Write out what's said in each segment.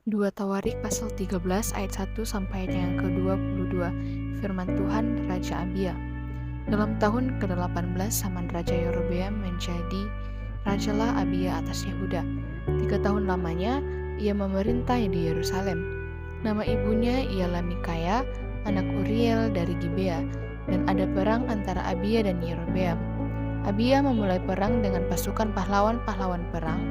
2 Tawarik pasal 13 ayat 1 sampai ayat yang ke-22. Firman Tuhan Raja Abia. Dalam tahun ke-18 zaman Raja Yerobeam menjadi rajalah Abia atas Yehuda. 3 tahun lamanya ia memerintah di Yerusalem. Nama ibunya ialah Mikaya, anak Uriel dari Gibea, dan ada perang antara Abia dan Yerobeam. Abia memulai perang dengan pasukan pahlawan-pahlawan perang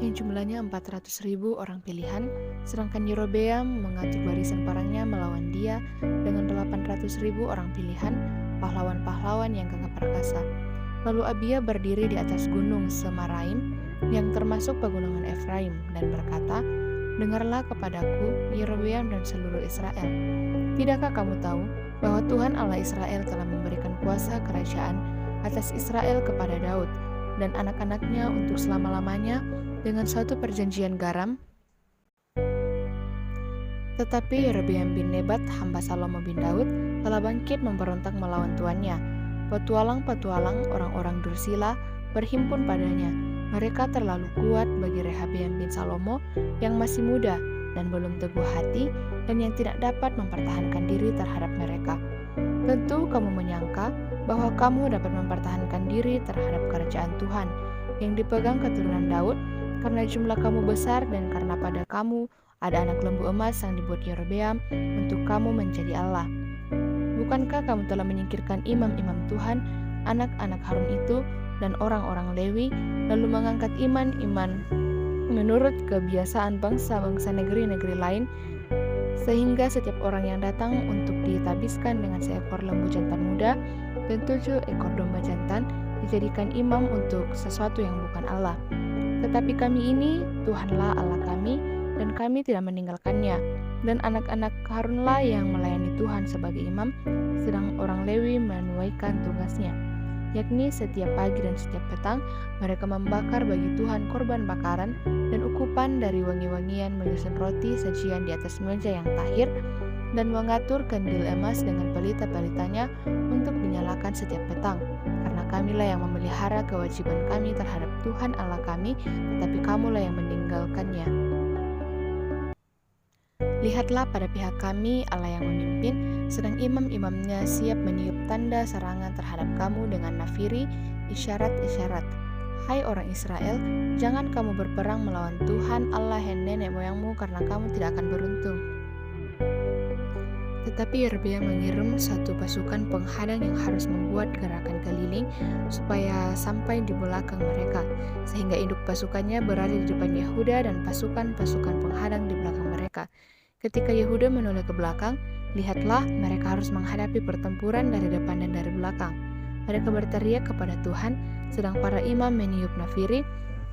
yang jumlahnya 400.000 orang pilihan, sedangkan Yerobeam mengatur barisan perangnya melawan dia dengan 800.000 orang pilihan, pahlawan-pahlawan yang gagah perkasa. Lalu Abia berdiri di atas gunung Semaraim, yang termasuk pegunungan Efraim, dan berkata, "Dengarlah kepadaku, Yerobeam dan seluruh Israel. Tidakkah kamu tahu bahwa Tuhan Allah Israel telah memberikan kuasa kerajaan atas Israel kepada Daud dan anak-anaknya untuk selama-lamanya dengan suatu perjanjian garam? Tetapi Yerobeam bin Nebat, hamba Salomo bin Daud, telah bangkit memberontak melawan tuannya. Petualang-petualang orang-orang Dursila berhimpun padanya. Mereka terlalu kuat bagi Rehabeam bin Salomo yang masih muda dan belum teguh hati dan yang tidak dapat mempertahankan diri terhadap mereka. Tentu kamu menyangka bahwa kamu dapat mempertahankan diri terhadap kerajaan Tuhan yang dipegang keturunan Daud, karena jumlah kamu besar dan karena pada kamu ada anak lembu emas yang dibuat Yerobeam untuk kamu menjadi Allah. Bukankah kamu telah menyingkirkan imam-imam Tuhan, anak-anak Harun itu, dan orang-orang Lewi, lalu mengangkat iman-iman menurut kebiasaan bangsa-bangsa negeri-negeri lain, sehingga setiap orang yang datang untuk ditabiskan dengan seekor lembu jantan muda dan 7 ekor domba jantan dijadikan imam untuk sesuatu yang bukan Allah. Tetapi kami ini, Tuhanlah Allah kami, dan kami tidak meninggalkannya. Dan anak-anak Harunlah yang melayani Tuhan sebagai imam, sedang orang Lewi menuaikan tugasnya, yakni setiap pagi dan setiap petang mereka membakar bagi Tuhan korban bakaran dan ukupan dari wangi-wangian, menyusun roti sajian di atas meja yang tahir, dan mengatur kandil emas dengan pelita-pelitanya untuk dinyalakan setiap petang. Karena kamilah yang memelihara kewajiban kami terhadap Tuhan Allah kami, tetapi kamulah yang meninggalkannya. Lihatlah pada pihak kami Allah yang memimpin, sedang imam-imamnya siap meniup tanda serangan terhadap kamu dengan nafiri, isyarat-isyarat. Hai orang Israel, jangan kamu berperang melawan Tuhan Allah nenek moyangmu, karena kamu tidak akan beruntung." Tetapi Yerobeam mengirim satu pasukan penghadang yang harus membuat gerakan keliling supaya sampai di belakang mereka, sehingga induk pasukannya berada di depan Yehuda dan pasukan-pasukan penghadang di belakang mereka. Ketika Yehuda menoleh ke belakang, lihatlah mereka harus menghadapi pertempuran dari depan dan dari belakang. Mereka berteriak kepada Tuhan, sedang para imam meniup nafiri,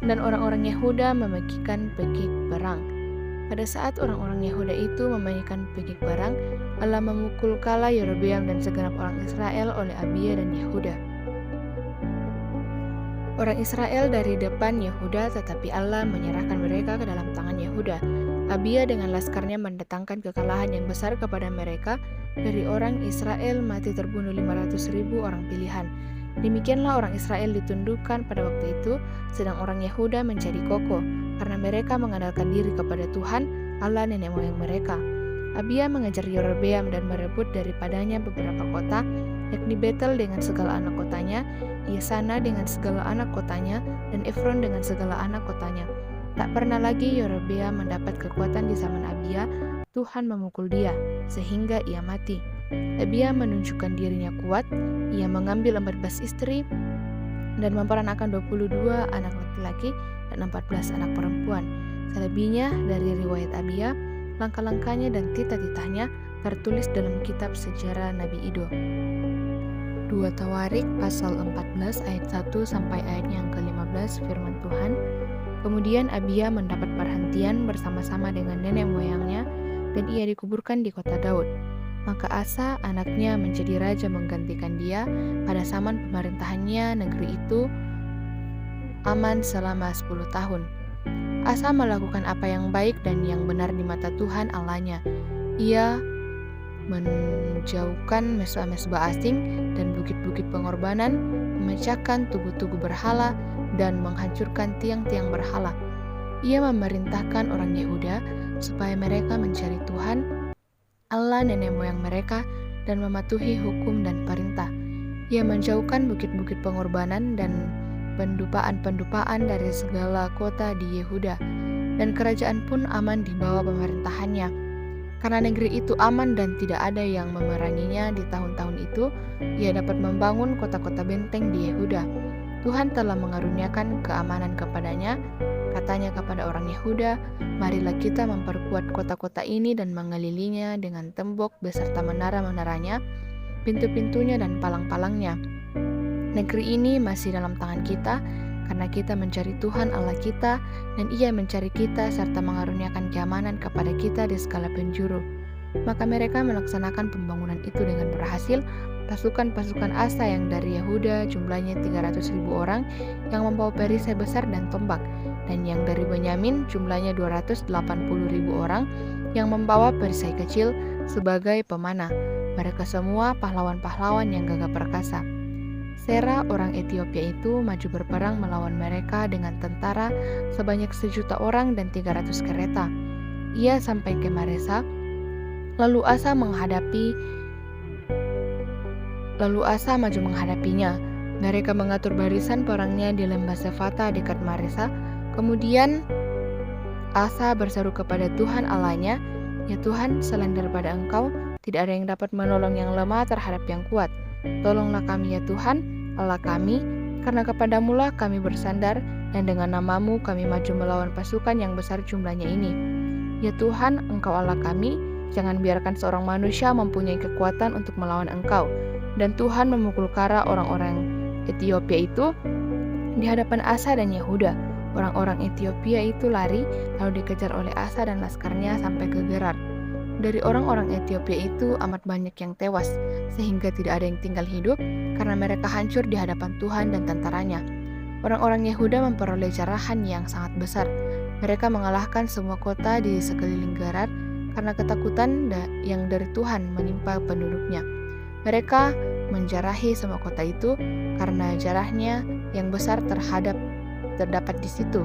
dan orang-orang Yehuda memegihkan pekik perang. Pada saat orang-orang Yehuda itu memegihkan pekik perang, Allah memukul kala Yerobeam dan segenap orang Israel oleh Abia dan Yehuda. Orang Israel dari depan Yehuda, tetapi Allah menyerahkan mereka ke dalam tangan Yehuda. Abia dengan laskarnya mendatangkan kekalahan yang besar kepada mereka. Dari orang Israel mati terbunuh 500.000 orang pilihan. Demikianlah orang Israel ditundukkan pada waktu itu, sedang orang Yehuda menjadi kokoh, karena mereka mengandalkan diri kepada Tuhan, Allah nenek moyang mereka. Abia mengejar Yerobeam dan merebut daripadanya beberapa kota, yakni Betel dengan segala anak kotanya, Yesana dengan segala anak kotanya, dan Efron dengan segala anak kotanya. Tak pernah lagi Yerobeam mendapat kekuatan di zaman Abia. Tuhan memukul dia, sehingga ia mati. Abia menunjukkan dirinya kuat. Ia mengambil 14 istri dan memperanakan 22 anak laki-laki dan 14 anak perempuan. Selebihnya dari riwayat Abia, langkah-langkahnya dan titah-titahnya tertulis dalam kitab sejarah Nabi Ido. 2 Tawarik pasal 14 ayat 1 sampai ayat yang ke-15. Firman Tuhan. Kemudian Abia mendapat perhentian bersama-sama dengan nenek moyangnya, dan ia dikuburkan di kota Daud. Maka Asa anaknya menjadi raja menggantikan dia. Pada zaman pemerintahannya negeri itu aman selama 10 tahun. Asa melakukan apa yang baik dan yang benar di mata Tuhan Allahnya. Ia menjauhkan mesbah-mesbah asing dan bukit-bukit pengorbanan, memecahkan tugu-tugu berhala, dan menghancurkan tiang-tiang berhala. Ia memerintahkan orang Yehuda supaya mereka mencari Tuhan, Allah nenek moyang mereka, dan mematuhi hukum dan perintah. Ia menjauhkan bukit-bukit pengorbanan dan pendupaan-pendupaan dari segala kota di Yehuda, dan kerajaan pun aman di bawah pemerintahannya. Karena negeri itu aman dan tidak ada yang memeranginya di tahun-tahun itu, ia dapat membangun kota-kota benteng di Yehuda. Tuhan telah mengaruniakan keamanan kepadanya. Katanya kepada orang Yehuda, marilah kita memperkuat kota-kota ini dan mengelilinya dengan tembok beserta menara-menaranya, pintu-pintunya dan palang-palangnya. Negeri ini masih dalam tangan kita, karena kita mencari Tuhan Allah kita, dan Ia mencari kita serta mengaruniakan keamanan kepada kita di segala penjuru. Maka mereka melaksanakan pembangunan itu dengan berhasil. Pasukan-pasukan Asa yang dari Yehuda jumlahnya 300.000 orang yang membawa perisai besar dan tombak, dan yang dari Benyamin jumlahnya 280.000 orang yang membawa perisai kecil sebagai pemanah. Mereka semua pahlawan-pahlawan yang gagah perkasa. Sera orang Ethiopia itu maju berperang melawan mereka dengan tentara sebanyak 1.000.000 orang dan 300 kereta. Ia sampai ke Maresa, lalu Asa maju menghadapinya. Mereka mengatur barisan perangnya di lembah Sefata dekat Maresa. Kemudian Asa berseru kepada Tuhan Allahnya, "Ya Tuhan, selain daripada Engkau, tidak ada yang dapat menolong yang lemah terhadap yang kuat. Tolonglah kami ya Tuhan, Allah kami, karena kepadamulah kami bersandar, dan dengan namamu kami maju melawan pasukan yang besar jumlahnya ini. Ya Tuhan, Engkau Allah kami, jangan biarkan seorang manusia mempunyai kekuatan untuk melawan Engkau." Dan Tuhan memukul kara orang-orang Ethiopia itu di hadapan Asa dan Yehuda. Orang-orang Ethiopia itu lari, lalu dikejar oleh Asa dan laskarnya sampai ke Gerar. Dari orang-orang Ethiopia itu amat banyak yang tewas, sehingga tidak ada yang tinggal hidup, karena mereka hancur di hadapan Tuhan dan tentaranya. Orang-orang Yehuda memperoleh jarahan yang sangat besar. Mereka mengalahkan semua kota di sekeliling Gerar, karena ketakutan yang dari Tuhan menimpa penduduknya. Mereka menjarahi semua kota itu karena jarahnya yang besar terdapat di situ.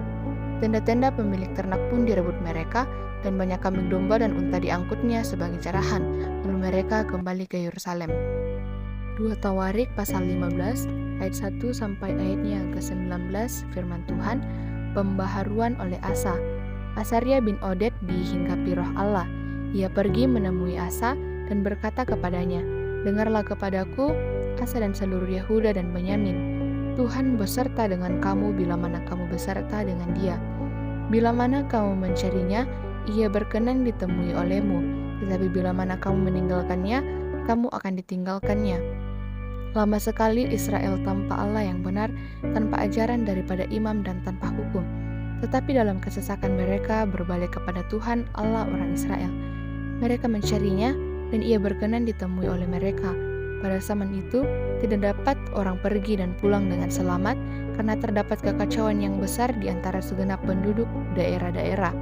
Tenda-tenda pemilik ternak pun direbut mereka, dan banyak kambing domba dan unta diangkutnya sebagai jarahan. Lalu mereka kembali ke Yerusalem. 2 Tawarik pasal 15 ayat 1 sampai ayatnya ke-19, firman Tuhan, pembaharuan oleh Asa. Asaria bin Oded dihinggapi roh Allah. Ia pergi menemui Asa dan berkata kepadanya, "Dengarlah kepadaku, Asa dan seluruh Yehuda dan Benyamin. Tuhan beserta dengan kamu bila mana kamu beserta dengan dia. Bila mana kamu mencarinya, ia berkenan ditemui olehmu. Tetapi bila mana kamu meninggalkannya, kamu akan ditinggalkannya. Lama sekali Israel tanpa Allah yang benar, tanpa ajaran daripada imam dan tanpa hukum. Tetapi dalam kesesakan mereka berbalik kepada Tuhan Allah orang Israel. Mereka mencarinya, dan ia berkenan ditemui oleh mereka. Pada zaman itu, tidak dapat orang pergi dan pulang dengan selamat, karena terdapat kekacauan yang besar di antara segenap penduduk daerah-daerah.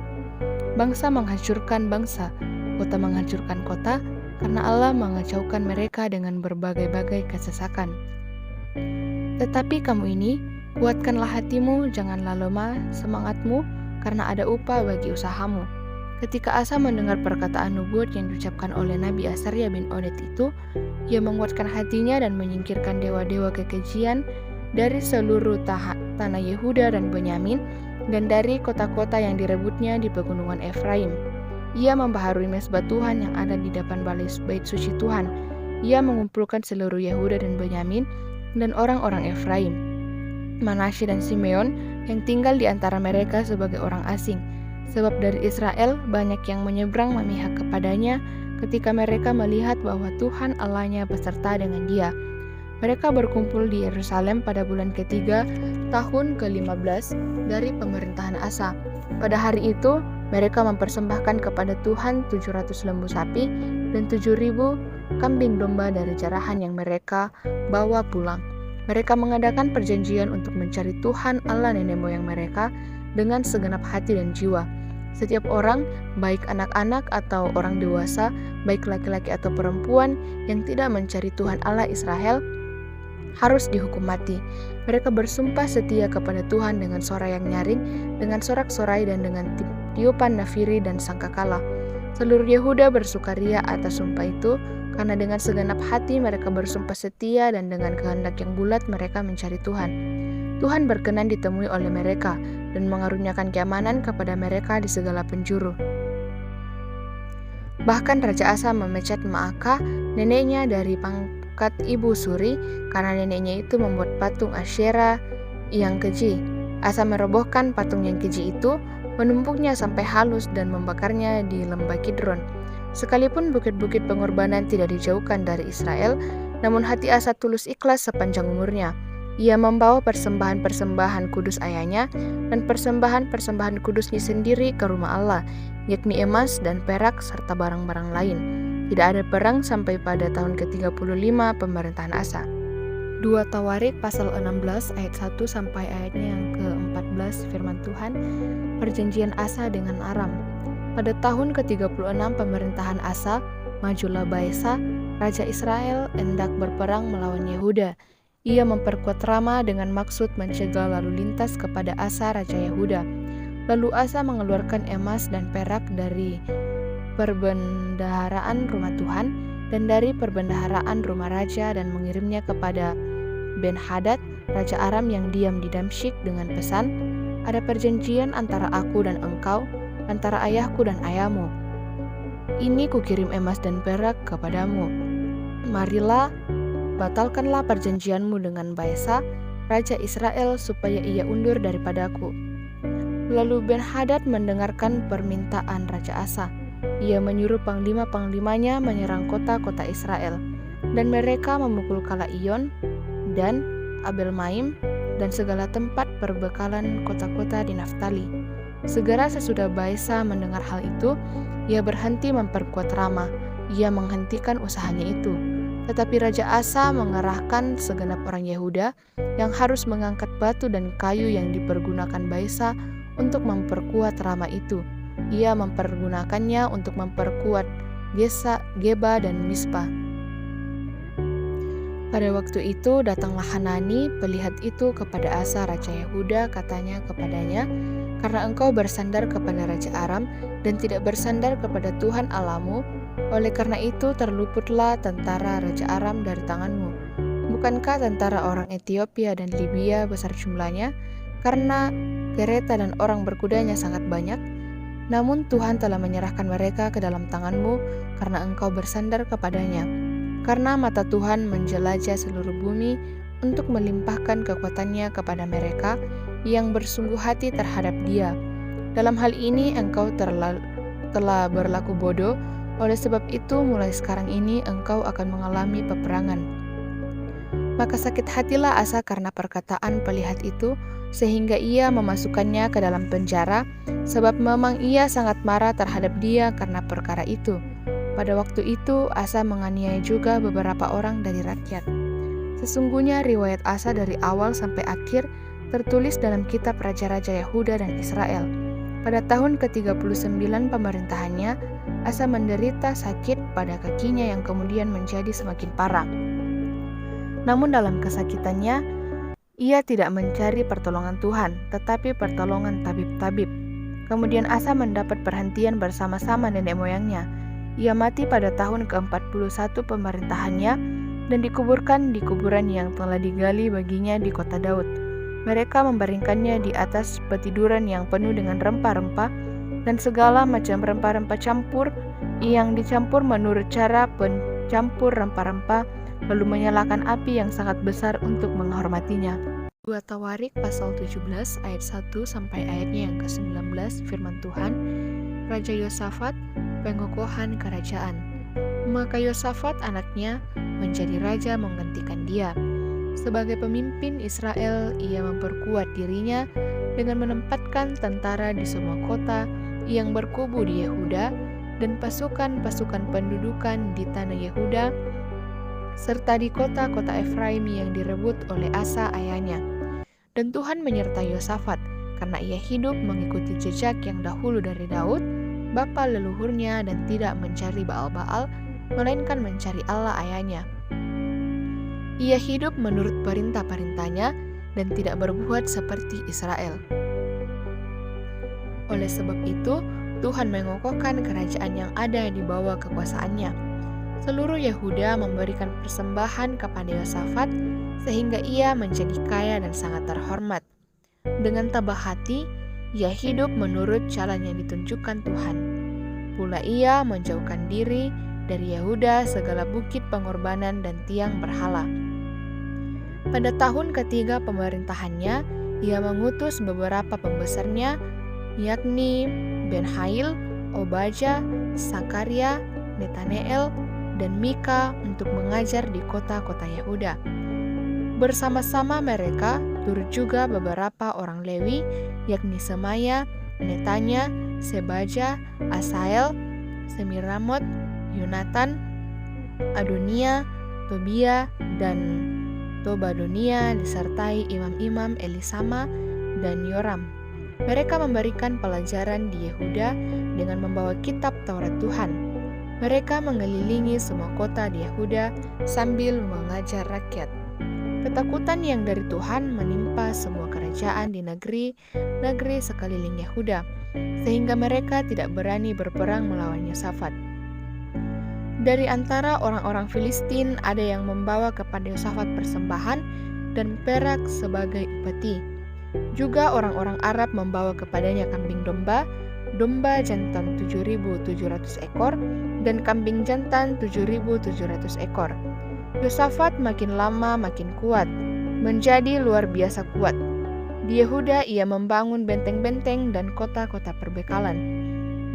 Bangsa menghancurkan bangsa, kota menghancurkan kota, karena Allah mengacaukan mereka dengan berbagai-bagai kesesakan. Tetapi kamu ini, kuatkanlah hatimu, janganlah lemah semangatmu, karena ada upah bagi usahamu." Ketika Asa mendengar perkataan nubuat yang diucapkan oleh Nabi Asaria bin Oded itu, ia menguatkan hatinya dan menyingkirkan dewa-dewa kekejian dari seluruh tanah Yehuda dan Benyamin, dan dari kota-kota yang direbutnya di pegunungan Efraim. Ia membaharui mezbah Tuhan yang ada di depan bait suci Tuhan. Ia mengumpulkan seluruh Yehuda dan Benyamin dan orang-orang Efraim, Manasye dan Simeon yang tinggal di antara mereka sebagai orang asing. Sebab dari Israel banyak yang menyeberang memihak kepadanya ketika mereka melihat bahwa Tuhan Allahnya beserta dengan dia. Mereka berkumpul di Yerusalem pada bulan ketiga tahun ke-15 dari pemerintahan Asa. Pada hari itu, mereka mempersembahkan kepada Tuhan 700 lembu sapi dan 7.000 kambing domba dari jarahan yang mereka bawa pulang. Mereka mengadakan perjanjian untuk mencari Tuhan Allah nenek moyang mereka dengan segenap hati dan jiwa. Setiap orang, baik anak-anak atau orang dewasa, baik laki-laki atau perempuan, yang tidak mencari Tuhan Allah Israel, harus dihukum mati. Mereka bersumpah setia kepada Tuhan dengan suara yang nyaring, dengan sorak-sorai dan dengan tiupan nafiri dan sangkakala. Seluruh Yehuda bersukaria atas sumpah itu, karena dengan segenap hati mereka bersumpah setia dan dengan kehendak yang bulat mereka mencari Tuhan. Tuhan berkenan ditemui oleh mereka dan mengaruniakan keamanan kepada mereka di segala penjuru. Bahkan Raja Asa memecat Maaka, neneknya dari pangkat ibu suri, karena neneknya itu membuat patung Asyera yang keji. Asa merobohkan patung yang keji itu, menumpuknya sampai halus dan membakarnya di lembah Kidron. Sekalipun bukit-bukit pengorbanan tidak dijauhkan dari Israel, namun hati Asa tulus ikhlas sepanjang umurnya. Ia membawa persembahan-persembahan kudus ayahnya dan persembahan-persembahan kudusnya sendiri ke rumah Allah, yakni emas dan perak serta barang-barang lain. Tidak ada perang sampai pada tahun ke-35 pemerintahan Asa. 2 Tawarik pasal 16 ayat 1 sampai ayatnya yang ke-14 firman Tuhan, perjanjian Asa dengan Aram. Pada tahun ke-36 pemerintahan Asa, majulah Baesa, Raja Israel hendak berperang melawan Yehuda. Ia memperkuat Rama dengan maksud mencegah lalu lintas kepada Asa Raja Yehuda. Lalu Asa mengeluarkan emas dan perak dari perbendaharaan rumah Tuhan dan dari perbendaharaan rumah raja dan mengirimnya kepada Ben-Hadad, Raja Aram yang diam di Damsyik dengan pesan, ada perjanjian antara aku dan engkau, antara ayahku dan ayahmu. Ini kukirim emas dan perak kepadamu. Marilah, batalkanlah perjanjianmu dengan Baesa, Raja Israel, supaya ia undur daripadaku. Lalu Ben-Hadad mendengarkan permintaan Raja Asa. Ia menyuruh panglima-panglimanya menyerang kota-kota Israel, dan mereka memukul Kala-Iyon dan Abel-Maim dan segala tempat perbekalan kota-kota di Naftali. Segera sesudah Baesa mendengar hal itu, ia berhenti memperkuat Rama. Ia menghentikan usahanya itu. Tetapi Raja Asa mengerahkan segenap orang Yehuda yang harus mengangkat batu dan kayu yang dipergunakan Baesa untuk memperkuat Rama itu. Ia mempergunakannya untuk memperkuat Geba dan Mispa. Pada waktu itu datanglah Hanani, pelihat itu kepada Asa Raja Yehuda, katanya kepadanya, karena engkau bersandar kepada Raja Aram dan tidak bersandar kepada Tuhan Allahmu, oleh karena itu terluputlah tentara Raja Aram dari tanganmu. Bukankah tentara orang Ethiopia dan Libya besar jumlahnya, karena kereta dan orang berkudanya sangat banyak? Namun Tuhan telah menyerahkan mereka ke dalam tanganmu, karena engkau bersandar kepadanya. Karena mata Tuhan menjelajah seluruh bumi untuk melimpahkan kekuatannya kepada mereka yang bersungguh hati terhadap Dia. Dalam hal ini engkau telah berlaku bodoh, oleh sebab itu mulai sekarang ini engkau akan mengalami peperangan. Maka sakit hatilah Asa karena perkataan pelihat itu, sehingga ia memasukkannya ke dalam penjara, sebab memang ia sangat marah terhadap dia karena perkara itu. Pada waktu itu Asa menganiaya juga beberapa orang dari rakyat. Sesungguhnya riwayat Asa dari awal sampai akhir tertulis dalam kitab Raja-Raja Yehuda dan Israel. Pada tahun ke-39 pemerintahannya, Asa menderita sakit pada kakinya yang kemudian menjadi semakin parah. Namun dalam kesakitannya, ia tidak mencari pertolongan Tuhan, tetapi pertolongan tabib-tabib. Kemudian Asa mendapat perhentian bersama-sama nenek moyangnya. Ia mati pada tahun ke-41 pemerintahannya dan dikuburkan di kuburan yang telah digali baginya di kota Daud. Mereka membaringkannya di atas petiduran yang penuh dengan rempah-rempah dan segala macam rempah-rempah campur yang dicampur menurut cara pencampur rempah-rempah, lalu menyalakan api yang sangat besar untuk menghormatinya. 2 Tawarik pasal 17 ayat 1 sampai ayatnya yang ke-19 firman Tuhan, Raja Yosafat, pengokohan kerajaan. Maka Yosafat anaknya menjadi raja menggantikan dia. Sebagai pemimpin Israel, ia memperkuat dirinya dengan menempatkan tentara di semua kota yang berkubu di Yehuda dan pasukan-pasukan pendudukan di tanah Yehuda serta di kota-kota Efraim yang direbut oleh Asa ayahnya. Dan Tuhan menyertai Yosafat karena ia hidup mengikuti jejak yang dahulu dari Daud, bapa leluhurnya, dan tidak mencari Baal-Baal, melainkan mencari Allah ayahnya. Ia hidup menurut perintah-perintahnya, dan tidak berbuat seperti Israel. Oleh sebab itu, Tuhan mengokohkan kerajaan yang ada di bawah kekuasaannya. Seluruh Yehuda memberikan persembahan kepada Yosafat sehingga ia menjadi kaya dan sangat terhormat. Dengan tabah hati, ia hidup menurut jalan yang ditunjukkan Tuhan. Pula ia menjauhkan diri dari Yehuda segala bukit pengorbanan dan tiang berhala. Pada tahun ketiga pemerintahannya, ia mengutus beberapa pembesarnya, yakni Benhail, Obaja, Sakaria, Netaneel, dan Mika untuk mengajar di kota-kota Yehuda. Bersama-sama mereka turut juga beberapa orang Lewi, yakni Semaya, Netanya, Sebaja, Asael, Semiramot, Yonatan, Adonia, Tobia, dan Tobadonia disertai imam-imam Elisama dan Yoram. Mereka memberikan pelajaran di Yehuda dengan membawa kitab Taurat Tuhan. Mereka mengelilingi semua kota di Yehuda sambil mengajar rakyat. Ketakutan yang dari Tuhan menimpa semua kerajaan di negeri sekeliling Yehuda, sehingga mereka tidak berani berperang melawan Yosafat. Dari antara orang-orang Filistin ada yang membawa kepada Yosafat persembahan dan perak sebagai upeti. Juga orang-orang Arab membawa kepadanya kambing domba jantan 7.700 ekor, dan kambing jantan 7.700 ekor. Yosafat makin lama makin kuat, menjadi luar biasa kuat. Di Yehuda ia membangun benteng-benteng dan kota-kota perbekalan.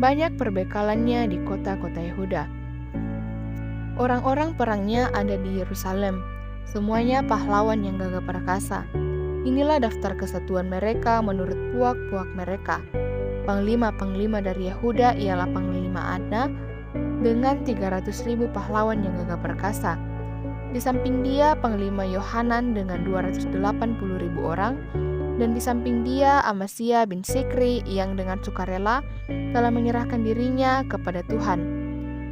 Banyak perbekalannya di kota-kota Yehuda. Orang-orang perangnya ada di Yerusalem, semuanya pahlawan yang gagah perkasa. Inilah daftar kesatuan mereka menurut puak-puak mereka. Panglima-panglima dari Yehuda ialah Panglima Adna dengan 300.000 pahlawan yang gagah perkasa. Di samping dia Panglima Yohanan dengan 280.000 orang, dan di samping dia Amasya bin Sikri yang dengan sukarela telah menyerahkan dirinya kepada Tuhan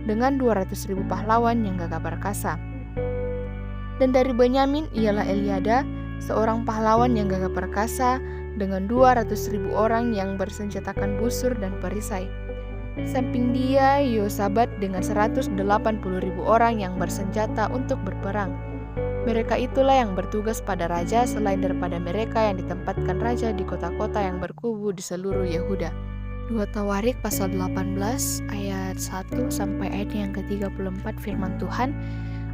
dengan 200.000 pahlawan yang gagah perkasa. Dan dari Benyamin ialah Eliada, seorang pahlawan yang gagah perkasa dengan 200.000 orang yang bersenjatakan busur dan perisai. Samping dia Yosabat dengan 180.000 orang yang bersenjata untuk berperang. Mereka itulah yang bertugas pada raja selain daripada mereka yang ditempatkan raja di kota-kota yang berkubu di seluruh Yehuda. 2 Tawarik pasal 18 ayat 1 sampai ayat yang ke-34 firman Tuhan.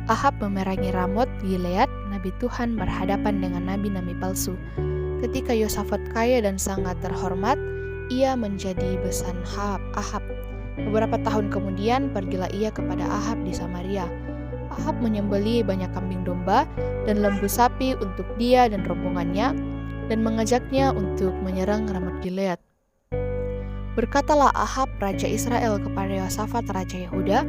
Ahab memerangi Ramot Gilead, nabi Tuhan berhadapan dengan nabi-nabi palsu. Ketika Yosafat kaya dan sangat terhormat, ia menjadi besan Ahab. Beberapa tahun kemudian pergilah ia kepada Ahab di Samaria. Ahab menyembelih banyak kambing domba dan lembu sapi untuk dia dan rombongannya, dan mengajaknya untuk menyerang Ramot Gilead. Berkatalah Ahab raja Israel kepada Yosafat raja Yehuda,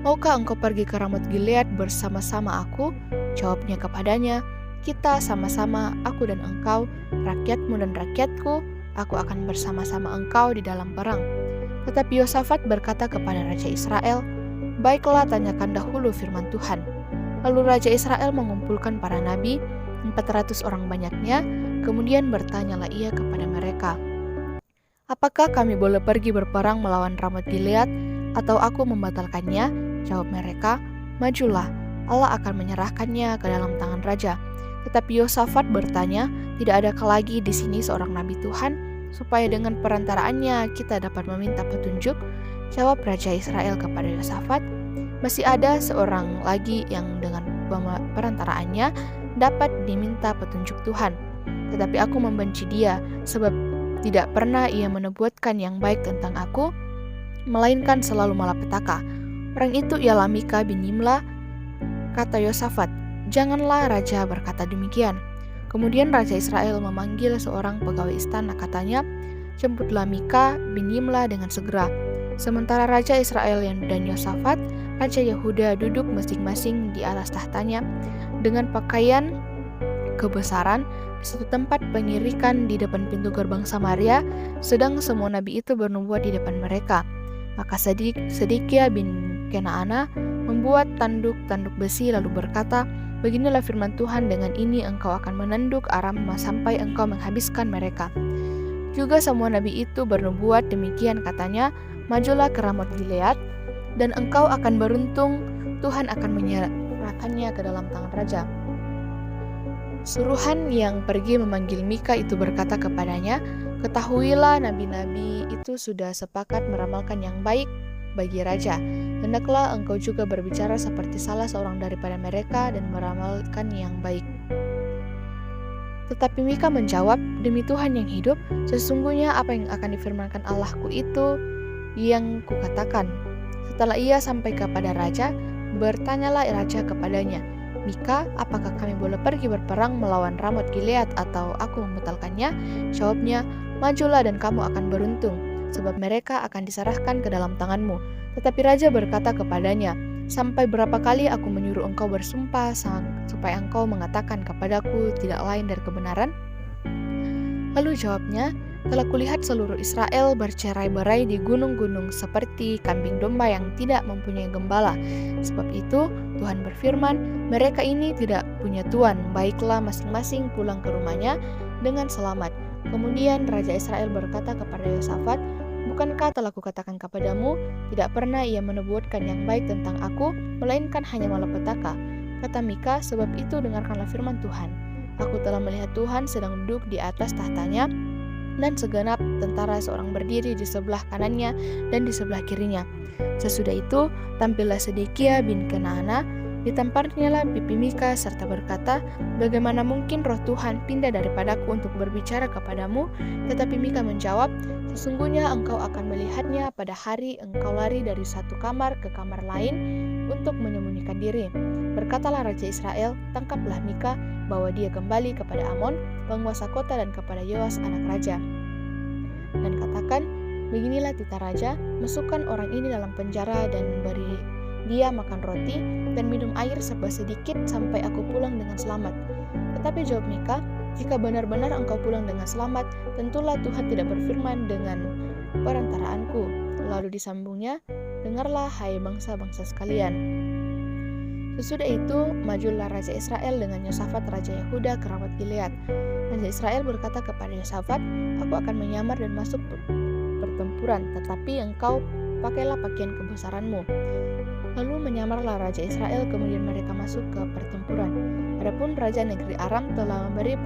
"Maukah engkau pergi ke Ramot Gilead bersama-sama aku?" Jawabnya kepadanya, "Kita sama-sama, aku dan engkau, rakyatmu dan rakyatku, aku akan bersama-sama engkau di dalam perang." Tetapi Yosafat berkata kepada raja Israel, "Baiklah, tanyakan dahulu firman Tuhan." Lalu raja Israel mengumpulkan para nabi, 400 orang banyaknya, kemudian bertanyalah ia kepada mereka, "Apakah kami boleh pergi berperang melawan Ramot Gilead, atau aku membatalkannya?" Jawab mereka, "Majulah, Allah akan menyerahkannya ke dalam tangan raja." Tetapi Yosafat bertanya, "Tidak adakah lagi di sini seorang nabi Tuhan, supaya dengan perantaraannya kita dapat meminta petunjuk?" Jawab raja Israel kepada Yosafat, "Masih ada seorang lagi yang dengan perantaraannya dapat diminta petunjuk Tuhan. Tetapi aku membenci dia, sebab tidak pernah ia menubuatkan yang baik tentang aku, melainkan selalu malapetaka. Orang itu ialah Mika bin Yimla." Kata Yosafat, "Janganlah raja berkata demikian." Kemudian raja Israel memanggil seorang pegawai istana, katanya, "Jemputlah Mika bin Yimla dengan segera." Sementara raja Israel dan Yosafat, raja Yehuda duduk masing-masing di atas tahtanya dengan pakaian kebesaran di satu tempat pengirikan di depan pintu gerbang Samaria, sedang semua nabi itu bernubuat di depan mereka. Maka Sedekia bin Kenaana membuat tanduk-tanduk besi lalu berkata, Beginilah firman Tuhan, dengan ini engkau akan menenduk Aram sampai engkau menghabiskan mereka. Juga semua nabi itu bernubuat demikian, katanya, majulah ke Ramot Gilead, dan engkau akan beruntung, Tuhan akan menyerahkannya ke dalam tangan raja. Suruhan yang pergi memanggil Mika itu berkata kepadanya, ketahuilah nabi-nabi itu sudah sepakat meramalkan yang baik bagi raja. Hendaklah engkau juga berbicara seperti salah seorang daripada mereka dan meramalkan yang baik. Tetapi Mika menjawab, demi Tuhan yang hidup, sesungguhnya apa yang akan difirmankan Allahku itu yang kukatakan. Setelah ia sampai kepada raja, bertanyalah raja kepadanya, Mika, apakah kami boleh pergi berperang melawan Ramot Gilead atau aku membatalkannya? Jawabnya, majulah dan kamu akan beruntung, sebab mereka akan diserahkan ke dalam tanganmu. Tetapi raja berkata kepadanya, sampai berapa kali aku menyuruh engkau bersumpah supaya engkau mengatakan kepadaku tidak lain dari kebenaran? Lalu jawabnya, telah kulihat seluruh Israel bercerai-berai di gunung-gunung seperti kambing domba yang tidak mempunyai gembala. Sebab itu Tuhan berfirman, mereka ini tidak punya tuan, baiklah masing-masing pulang ke rumahnya dengan selamat. Kemudian Raja Israel berkata kepada Yosafat, bukankah telah kukatakan kepadamu, tidak pernah ia menubuatkan yang baik tentang aku, melainkan hanya malapetaka. Kata Mika, sebab itu dengarkanlah firman Tuhan. Aku telah melihat Tuhan sedang duduk di atas tahtanya, dan segenap tentara seorang berdiri di sebelah kanannya dan di sebelah kirinya. Sesudah itu, tampillah Sedekia bin Kenaana, ditamparnyalah pipi Mika serta berkata, bagaimana mungkin roh Tuhan pindah daripadaku untuk berbicara kepadamu? Tetapi Mika menjawab, sesungguhnya engkau akan melihatnya pada hari engkau lari dari satu kamar ke kamar lain untuk menyembunyikan diri. Berkatalah Raja Israel, tangkaplah Mika, bawa dia kembali kepada Amon, penguasa kota, dan kepada Yoas anak raja. Dan katakan, beginilah titah raja, masukkan orang ini dalam penjara dan beri dia makan roti dan minum air serba sedikit sampai aku pulang dengan selamat. Tetapi jawab Mika, jika benar-benar engkau pulang dengan selamat, tentulah Tuhan tidak berfirman dengan perantaraanku. Lalu disambungnya, dengarlah hai bangsa-bangsa sekalian. Sesudah itu, majulah Raja Israel dengan Yosafat Raja Yehuda ke Ramot Gilead. Raja Israel berkata kepada Yosafat, aku akan menyamar dan masuk pertempuran, tetapi engkau pakailah pakaian kebesaranmu. Lalu menyamarlah Raja Israel, kemudian mereka masuk ke pertempuran. Adapun Raja negeri Aram telah memberi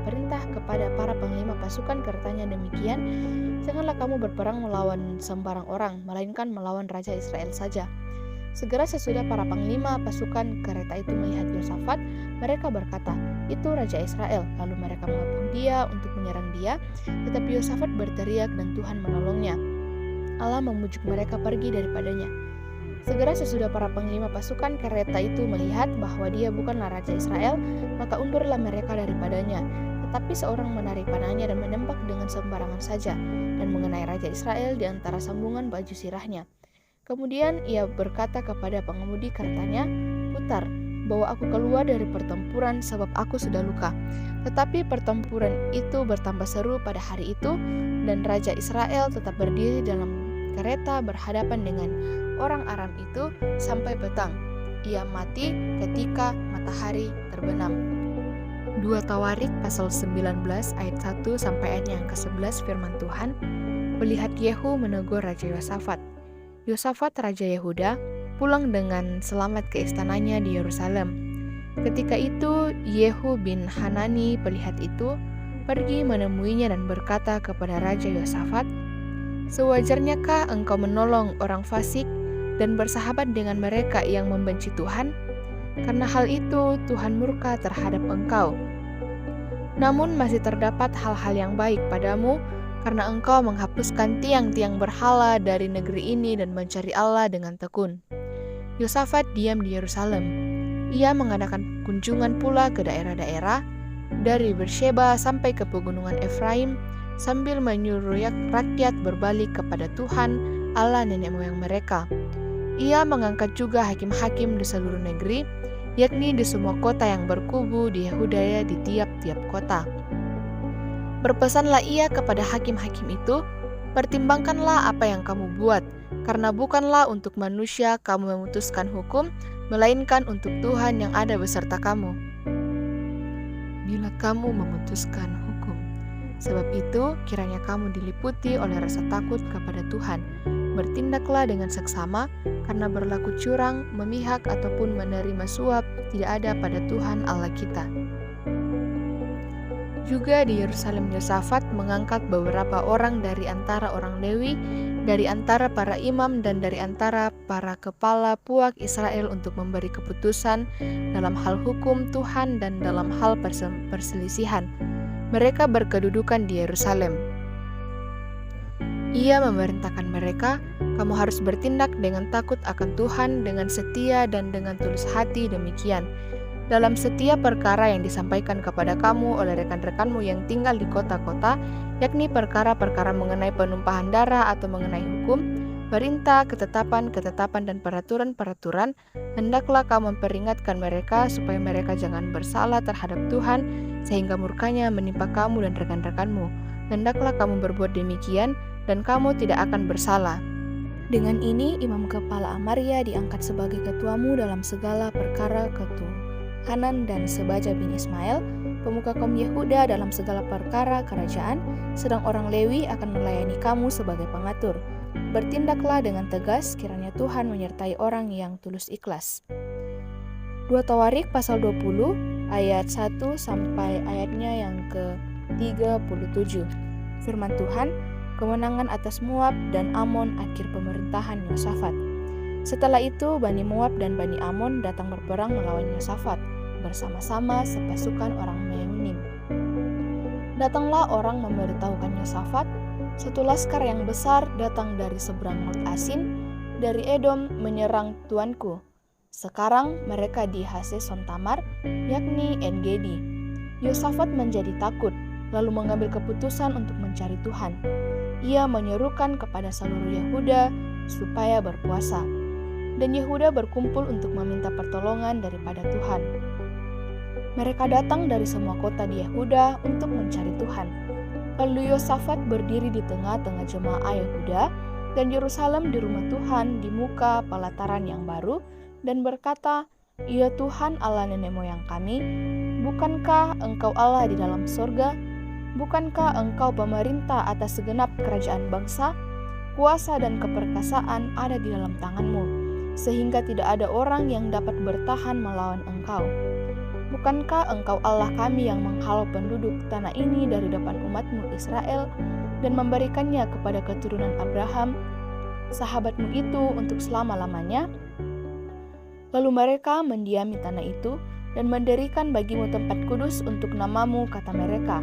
perintah kepada para panglima pasukan kertanya demikian, janganlah kamu berperang melawan sembarang orang, melainkan melawan Raja Israel saja. Segera sesudah para panglima pasukan kereta itu melihat Yosafat, mereka berkata, itu Raja Israel. Lalu mereka mengepung dia untuk menyerang dia, tetapi Yosafat berteriak dan Tuhan menolongnya. Allah memujuk mereka pergi daripadanya. Segera sesudah para panglima pasukan kereta itu melihat bahwa dia bukanlah Raja Israel, maka undurlah mereka daripadanya. Tetapi seorang menarik panahnya dan menembak dengan sembarangan saja, dan mengenai Raja Israel di antara sambungan baju sirahnya. Kemudian ia berkata kepada pengemudi keretanya, putar, bawa aku keluar dari pertempuran sebab aku sudah luka. Tetapi pertempuran itu bertambah seru pada hari itu, dan Raja Israel tetap berdiri dalam kereta berhadapan dengan orang Aram itu sampai petang. Ia mati ketika matahari terbenam. 2 Tawarik pasal 19 ayat 1 sampai ayat yang ke-11 firman Tuhan, melihat Yehu menegur Raja Yosafat. Yosafat Raja Yehuda pulang dengan selamat ke istananya di Yerusalem. Ketika itu Yehu bin Hanani pelihat itu pergi menemuinya dan berkata kepada Raja Yosafat, sewajarnyakah engkau menolong orang fasik dan bersahabat dengan mereka yang membenci Tuhan? Karena hal itu Tuhan murka terhadap engkau. Namun masih terdapat hal-hal yang baik padamu, karena engkau menghapuskan tiang-tiang berhala dari negeri ini dan mencari Allah dengan tekun. Yosafat diam di Yerusalem. Ia mengadakan kunjungan pula ke daerah-daerah, dari Bersheba sampai ke pegunungan Efraim, sambil menyuruh rakyat berbalik kepada Tuhan, Allah nenek moyang mereka. Ia mengangkat juga hakim-hakim di seluruh negeri, yakni di semua kota yang berkubu di Yehuda di tiap-tiap kota. Berpesanlah ia kepada hakim-hakim itu, Pertimbangkanlah apa yang kamu buat, karena bukanlah untuk manusia kamu memutuskan hukum, melainkan untuk Tuhan yang ada beserta kamu. Bila kamu memutuskan hukum, sebab itu kiranya kamu diliputi oleh rasa takut kepada Tuhan. Bertindaklah dengan seksama, karena berlaku curang, memihak ataupun menerima suap tidak ada pada Tuhan Allah kita. Juga di Yerusalem Yosafat mengangkat beberapa orang dari antara orang Lewi, dari antara para imam dan dari antara para kepala puak Israel untuk memberi keputusan dalam hal hukum Tuhan dan dalam hal perselisihan. Mereka berkedudukan di Yerusalem. Ia memerintahkan mereka, kamu harus bertindak dengan takut akan Tuhan, dengan setia dan dengan tulus hati demikian. Dalam setiap perkara yang disampaikan kepada kamu oleh rekan-rekanmu yang tinggal di kota-kota, yakni perkara-perkara mengenai penumpahan darah atau mengenai hukum, perintah, ketetapan dan peraturan-peraturan, hendaklah kamu memperingatkan mereka supaya mereka jangan bersalah terhadap Tuhan, sehingga murkanya menimpa kamu dan rekan-rekanmu. Hendaklah kamu berbuat demikian, dan kamu tidak akan bersalah. Dengan ini, imam kepala Amaria diangkat sebagai ketuamu dalam segala perkara Hanan dan Sebaja bin Ismail, pemuka kaum Yehuda dalam segala perkara kerajaan, sedang orang Lewi akan melayani kamu sebagai pengatur. Bertindaklah dengan tegas, kiranya Tuhan menyertai orang yang tulus ikhlas. 2 Tawarik pasal 20 ayat 1 sampai ayatnya yang ke-37. Firman Tuhan, kemenangan atas Moab dan Amon akhir pemerintahan Yosafat. Setelah itu Bani Moab dan Bani Amon datang berperang melawan Yosafat bersama-sama sepasukan orang Meunim. Datanglah orang memberitahukan Yosafat, satu laskar yang besar datang dari seberang Laut Asin, dari Edom menyerang tuanku. Sekarang mereka di Haseson Tamar, yakni En-Gedi. Yosafat menjadi takut, lalu mengambil keputusan untuk mencari Tuhan. Ia menyerukan kepada seluruh Yehuda supaya berpuasa. Dan Yehuda berkumpul untuk meminta pertolongan daripada Tuhan. Mereka datang dari semua kota di Yehuda untuk mencari Tuhan. Lalu Yosafat berdiri di tengah-tengah jemaah Yehuda dan Yerusalem di rumah Tuhan di muka pelataran yang baru dan berkata, "Ya Tuhan Allah nenek moyang kami, bukankah Engkau Allah di dalam sorga? Bukankah Engkau pemerintah atas segenap kerajaan bangsa? Kuasa dan keperkasaan ada di dalam tangan-Mu, sehingga tidak ada orang yang dapat bertahan melawan Engkau. Bukankah Engkau Allah kami yang menghalau penduduk tanah ini dari depan umat-Mu Israel dan memberikannya kepada keturunan Abraham, sahabat-Mu itu untuk selama-lamanya?" Lalu mereka mendiami tanah itu dan mendirikan bagi-Mu tempat kudus untuk nama-Mu, kata mereka.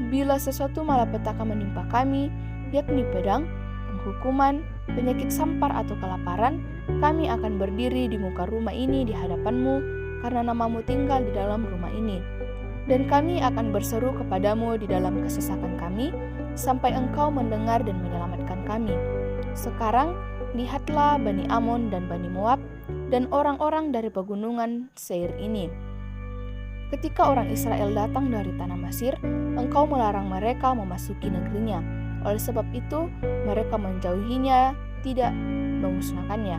Bila sesuatu malapetaka menimpa kami, yakni pedang, penghukuman, penyakit sampar atau kelaparan, kami akan berdiri di muka rumah ini di hadapan-Mu, karena nama-Mu tinggal di dalam rumah ini. Dan kami akan berseru kepadamu di dalam kesesakan kami, sampai Engkau mendengar dan menyelamatkan kami. Sekarang, lihatlah Bani Amon dan Bani Moab, dan orang-orang dari pegunungan Seir ini. Ketika orang Israel datang dari tanah Mesir, Engkau melarang mereka memasuki negerinya. Oleh sebab itu, mereka menjauhinya, tidak memusnahkannya.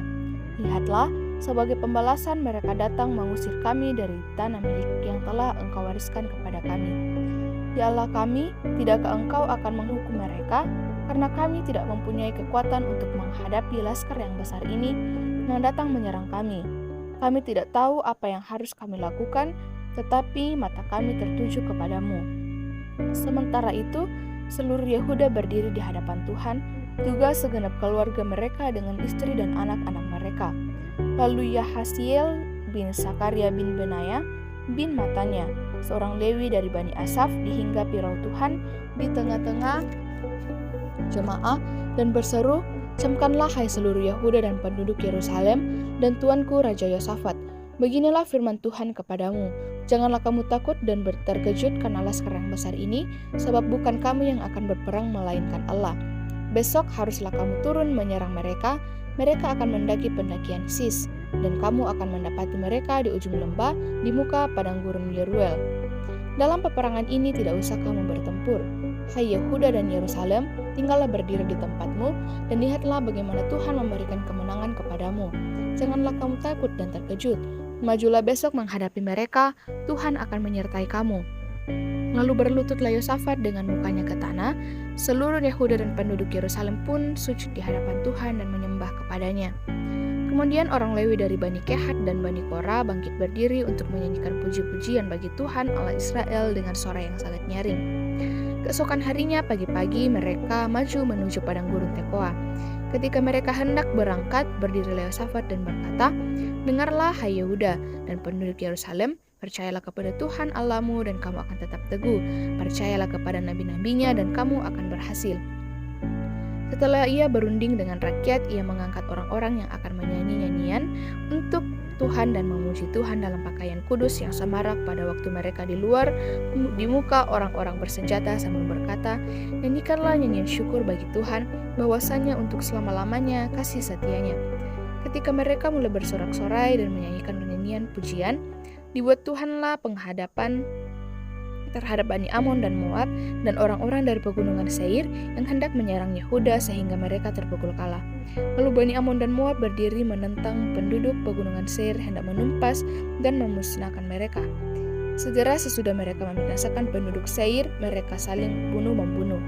Lihatlah, sebagai pembalasan mereka datang mengusir kami dari tanah milik yang telah Engkau wariskan kepada kami. Ya Allah kami, tidakkah Engkau akan menghukum mereka? Karena kami tidak mempunyai kekuatan untuk menghadapi laskar yang besar ini yang datang menyerang kami. Kami tidak tahu apa yang harus kami lakukan, tetapi mata kami tertuju kepadamu. Sementara itu, seluruh Yehuda berdiri di hadapan Tuhan, juga segenap keluarga mereka dengan istri dan anak-anak mereka. Lalu Yahasiel bin Sakaria bin Benaya bin Matanya, seorang Lewi dari Bani Asaf, dihinggapi roh Tuhan di tengah-tengah jemaah dan berseru, "Camkanlah hai seluruh Yehuda dan penduduk Yerusalem dan tuanku Raja Yosafat. Beginilah firman Tuhan kepadamu, janganlah kamu takut dan terkejut karena laskar yang besar ini, sebab bukan kamu yang akan berperang melainkan Allah. Besok haruslah kamu turun menyerang mereka, mereka akan mendaki pendakian Sis, dan kamu akan mendapati mereka di ujung lembah di muka padang gurun Yeruel. Dalam peperangan ini tidak usah kamu bertempur, Hai Yehuda dan Yerusalem, tinggallah berdiri di tempatmu, dan lihatlah bagaimana Tuhan memberikan kemenangan kepadamu. Janganlah kamu takut dan terkejut. Majulah besok menghadapi mereka, Tuhan akan menyertai kamu. Lalu berlututlah Yosafat dengan mukanya ke tanah. Seluruh Yehuda dan penduduk Yerusalem pun sujud di hadapan Tuhan dan menyembah kepadanya. Kemudian orang Lewi dari Bani Kehat dan Bani Kora bangkit berdiri untuk menyanyikan puji-pujian bagi Tuhan Allah Israel dengan suara yang sangat nyaring. Keesokan harinya pagi-pagi mereka maju menuju padang gurun Tekoa. Ketika mereka hendak berangkat, berdirilah Yosafat dan berkata, "Dengarlah hai Yehuda dan penduduk Yerusalem, percayalah kepada Tuhan Allahmu dan kamu akan tetap teguh. Percayalah kepada nabi-nabinya dan kamu akan berhasil." Setelah ia berunding dengan rakyat, ia mengangkat orang-orang yang akan menyanyi nyanyian untuk Tuhan dan memuji Tuhan dalam pakaian kudus yang semarak pada waktu mereka di luar di muka orang-orang bersenjata sambil berkata, "Nyanyikanlah nyanyian syukur bagi Tuhan, bahwasanya untuk selama-lamanya kasih setianya." Ketika mereka mulai bersorak-sorai dan menyanyikan nyanyian pujian, dibuat Tuhanlah penghadapan terhadap Bani Amon dan Moab dan orang-orang dari pegunungan Seir yang hendak menyerang Yehuda sehingga mereka terpukul kalah. Lalu Bani Amon dan Moab berdiri menentang penduduk pegunungan Seir hendak menumpas dan memusnahkan mereka. Segera sesudah mereka membinasakan penduduk Seir, mereka saling bunuh-membunuh.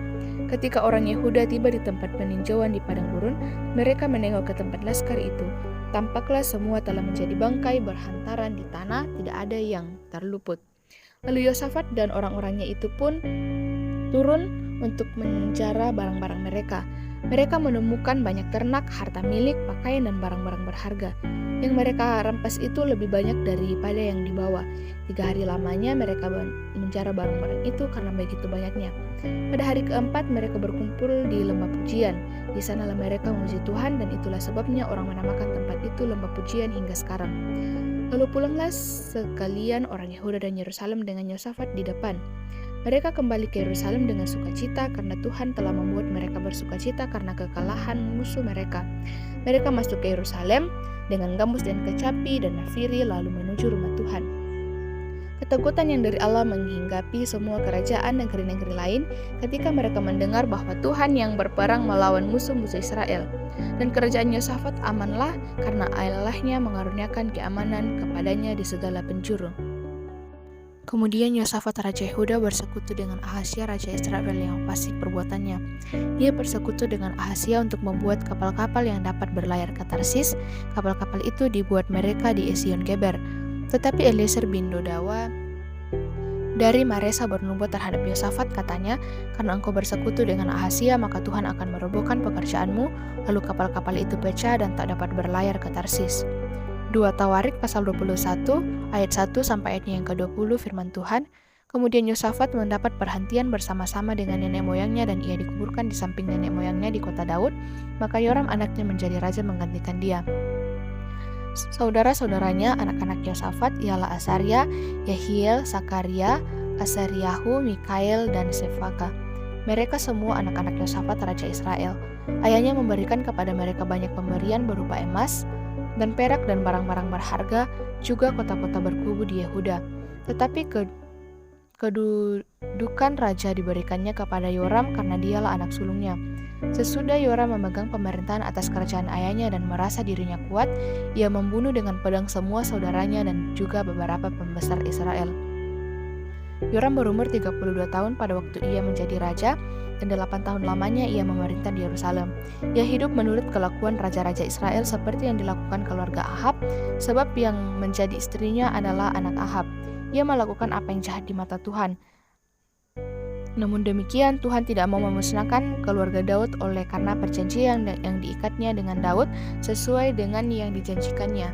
Ketika orang Yehuda tiba di tempat peninjauan di padang gurun, mereka menengok ke tempat laskar itu. Tampaklah semua telah menjadi bangkai berhantaran di tanah, tidak ada yang terluput. Lalu Yosafat dan orang-orangnya itu pun turun untuk menjara barang-barang mereka. Mereka menemukan banyak ternak, harta milik, pakaian, dan barang-barang berharga. Yang mereka rampas itu lebih banyak daripada yang dibawa. 3 hari lamanya mereka menjara barang-barang itu karena begitu banyaknya. Pada hari keempat mereka berkumpul di lembah pujian. Di sanalah mereka memuji Tuhan dan itulah sebabnya orang menamakan tempat itu lembah pujian hingga sekarang. Lalu pulanglah sekalian orang Yehuda dan Yerusalem dengan Yosafat di depan. Mereka kembali ke Yerusalem dengan sukacita karena Tuhan telah membuat mereka bersukacita karena kekalahan musuh mereka. Mereka masuk ke Yerusalem dengan gambus dan kecapi dan nafiri lalu menuju rumah Tuhan. Ketakutan yang dari Allah menghinggapi semua kerajaan negeri-negeri lain ketika mereka mendengar bahwa Tuhan yang berperang melawan musuh-musuh Israel. Dan kerajaan Yosafat amanlah karena Allahnya mengaruniakan keamanan kepadanya di segala penjuru. Kemudian Yosafat Raja Yehuda bersekutu dengan Ahazia Raja Israel yang fasik perbuatannya. Ia bersekutu dengan Ahazia untuk membuat kapal-kapal yang dapat berlayar ke Tarsis. Kapal-kapal itu dibuat mereka di Esion Geber. Tetapi Eliezer bin Dodawa dari Maresa bernubuat terhadap Yosafat, katanya, "Karena engkau bersekutu dengan Ahazia, maka Tuhan akan merobohkan pekerjaanmu." Lalu kapal-kapal itu pecah dan tak dapat berlayar ke Tarsis. 2 Tawarik pasal 21 ayat 1 sampai ayatnya yang ke-20 firman Tuhan. Kemudian Yosafat mendapat perhentian bersama-sama dengan nenek moyangnya dan ia dikuburkan di samping nenek moyangnya di kota Daud. Maka Yoram anaknya menjadi raja menggantikan dia. Saudara-saudaranya anak-anak Yosafat ialah Asaria, Yehiel, Sakaria, Asariyahu, Mikael, dan Sefaka. Mereka semua anak-anak Yosafat Raja Israel. Ayahnya memberikan kepada mereka banyak pemberian berupa emas dan perak dan barang-barang berharga, juga kota-kota berkubu di Yehuda. Tetapi kedudukan raja diberikannya kepada Yoram karena dialah anak sulungnya. Sesudah Yoram memegang pemerintahan atas kerajaan ayahnya dan merasa dirinya kuat, ia membunuh dengan pedang semua saudaranya dan juga beberapa pembesar Israel. Yoram berumur 32 tahun pada waktu ia menjadi raja, dan 8 tahun lamanya ia memerintah di Yerusalem. Ia hidup menurut kelakuan raja-raja Israel seperti yang dilakukan keluarga Ahab, sebab yang menjadi istrinya adalah anak Ahab. Ia melakukan apa yang jahat di mata Tuhan. Namun demikian, Tuhan tidak mau memusnahkan keluarga Daud oleh karena perjanjian yang diikatnya dengan Daud sesuai dengan yang dijanjikannya.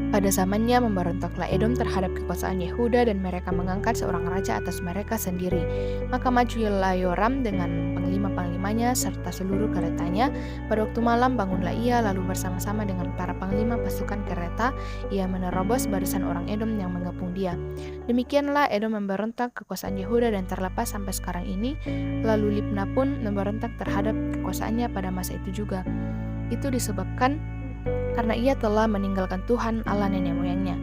Pada zamannya memberontaklah Edom terhadap kekuasaan Yehuda dan mereka mengangkat seorang raja atas mereka sendiri. Maka majulah Yoram dengan panglima-panglimanya serta seluruh keretanya. Pada waktu malam bangunlah ia lalu bersama-sama dengan para panglima pasukan kereta ia menerobos barisan orang Edom yang mengepung dia. Demikianlah Edom memberontak kekuasaan Yehuda dan terlepas sampai sekarang ini. Lalu Libna pun memberontak terhadap kekuasaannya pada masa itu juga. Itu disebabkan karena ia telah meninggalkan Tuhan Allah nenek moyangnya.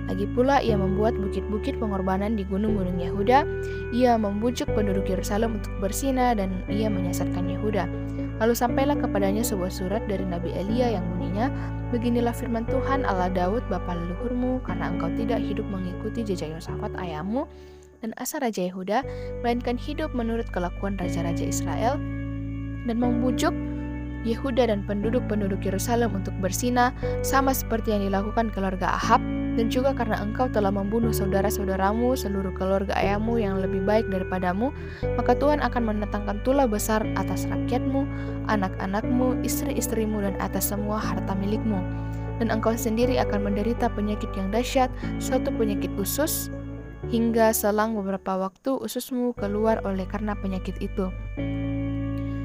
Lagi pula ia membuat bukit-bukit pengorbanan di gunung-gunung Yehuda. Ia membujuk penduduk Yerusalem untuk berzina dan ia menyesatkan Yehuda. Lalu sampailah kepadanya sebuah surat dari Nabi Elia yang bunyinya, "Beginilah firman Tuhan Allah Daud bapa leluhurmu, karena engkau tidak hidup mengikuti jejak Yosafat ayahmu dan Asa raja Yehuda, melainkan hidup menurut kelakuan raja-raja Israel, dan membujuk Yehuda dan penduduk-penduduk Yerusalem untuk berzina, sama seperti yang dilakukan keluarga Ahab, dan juga karena engkau telah membunuh saudara-saudaramu, seluruh keluarga ayahmu yang lebih baik daripadamu, maka Tuhan akan mendatangkan tulah besar atas rakyatmu, anak-anakmu, istri-istrimu, dan atas semua harta milikmu. Dan engkau sendiri akan menderita penyakit yang dahsyat, suatu penyakit usus, hingga selang beberapa waktu ususmu keluar oleh karena penyakit itu."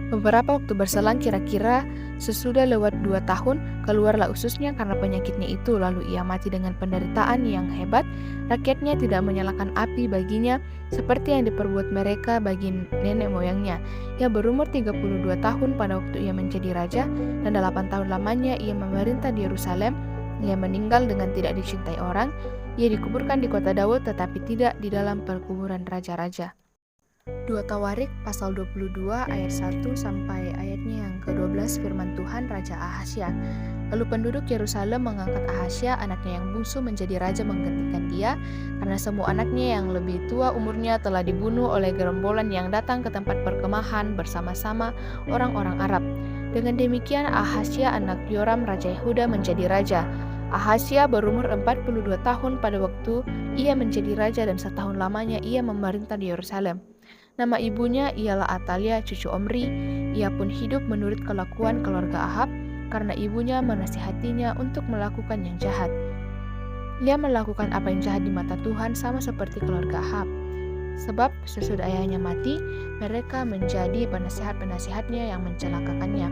Beberapa waktu berselang, kira-kira sesudah lewat 2 tahun, keluarlah ususnya karena penyakitnya itu. Lalu ia mati dengan penderitaan yang hebat. Rakyatnya tidak menyalakan api baginya, seperti yang diperbuat mereka bagi nenek moyangnya. Ia berumur 32 tahun pada waktu ia menjadi raja, dan 8 tahun lamanya ia memerintah di Yerusalem. Ia meninggal dengan tidak dicintai orang. Ia dikuburkan di kota Daud, tetapi tidak di dalam perkuburan raja-raja. 2 Tawarik pasal 22 ayat 1 sampai ayatnya yang ke-12, firman Tuhan Raja Ahasya. Lalu penduduk Yerusalem mengangkat Ahasya, anaknya yang bungsu, menjadi raja menggantikan dia, karena semua anaknya yang lebih tua umurnya telah dibunuh oleh gerombolan yang datang ke tempat perkemahan bersama-sama orang-orang Arab. Dengan demikian Ahasya anak Yoram raja Yehuda menjadi raja. Ahasya berumur 42 tahun pada waktu ia menjadi raja, dan setahun lamanya ia memerintah di Yerusalem. Nama ibunya ialah Atalia cucu Omri. Ia pun hidup menurut kelakuan keluarga Ahab, karena ibunya menasihatinya untuk melakukan yang jahat. Ia melakukan apa yang jahat di mata Tuhan, sama seperti keluarga Ahab. Sebab sesudah ayahnya mati, mereka menjadi penasihat-penasihatnya yang mencelakakannya.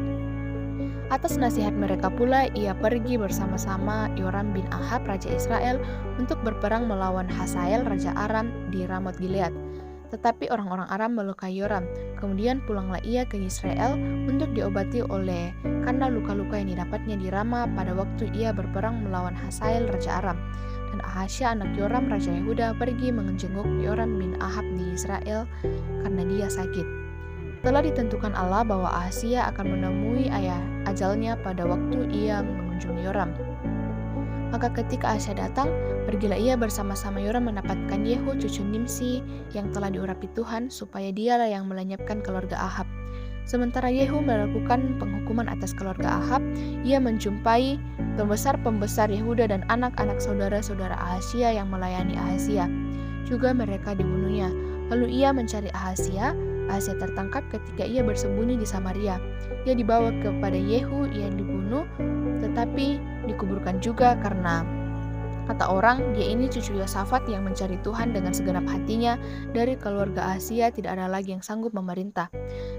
Atas nasihat mereka pula, ia pergi bersama-sama Yoram bin Ahab raja Israel untuk berperang melawan Hazael raja Aram di Ramot Gilead. Tetapi orang-orang Aram melukai Yoram. Kemudian pulanglah ia ke Israel untuk diobati oleh karena luka-luka yang didapatnya di Rama pada waktu ia berperang melawan Hazael raja Aram. Dan Ahasya anak Yoram raja Yehuda pergi menjenguk Yoram bin Ahab di Israel karena dia sakit. Telah ditentukan Allah bahwa Ahasya akan menemui ayah ajalnya pada waktu ia mengunjungi Yoram. Maka ketika Ahasya datang, pergilah ia bersama-sama Yoram mendapatkan Yehu cucu Nimsi yang telah diurapi Tuhan, supaya dialah yang melenyapkan keluarga Ahab. Sementara Yehu melakukan penghukuman atas keluarga Ahab, ia menjumpai pembesar-pembesar Yehuda dan anak-anak saudara-saudara Ahasya yang melayani Ahasya. Juga mereka dibunuhnya. Lalu ia mencari Ahasya. Ahasya tertangkap ketika ia bersembunyi di Samaria. Ia dibawa kepada Yehu, ia dibunuh, tetapi dikuburkan juga, karena kata orang, dia ini cucu Yosafat yang mencari Tuhan dengan segenap hatinya. Dari keluarga Ahasya tidak ada lagi yang sanggup memerintah.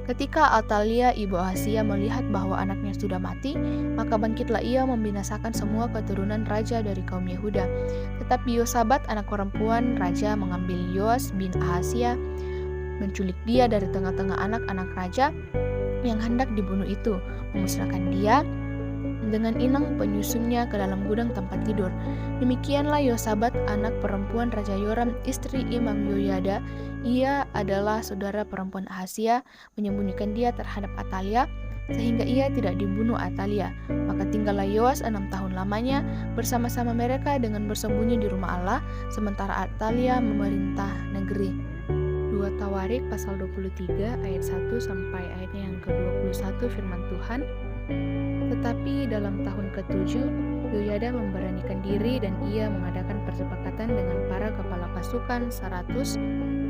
Ketika Atalia ibu Ahasya melihat bahwa anaknya sudah mati, maka bangkitlah ia membinasakan semua keturunan raja dari kaum Yehuda. Tetapi Yosabat anak perempuan raja mengambil Yoas bin Ahasya, menculik dia dari tengah-tengah anak-anak raja yang hendak dibunuh itu, memusnahkan dia dengan inang penyusunnya ke dalam gudang tempat tidur. Demikianlah Yosabat anak perempuan Raja Yoram, istri Imam Yoyada, ia adalah saudara perempuan Ahasya, menyembunyikan dia terhadap Atalia, sehingga ia tidak dibunuh Atalia. Maka tinggallah Yoas 6 tahun lamanya bersama-sama mereka dengan bersembunyi di rumah Allah, sementara Atalia memerintah negeri. 2 Tawarik pasal 23 ayat 1 sampai ayatnya yang ke-21, firman Tuhan. Tetapi dalam tahun ke-7, Yoyada memberanikan diri dan ia mengadakan persepakatan dengan para kepala pasukan 100,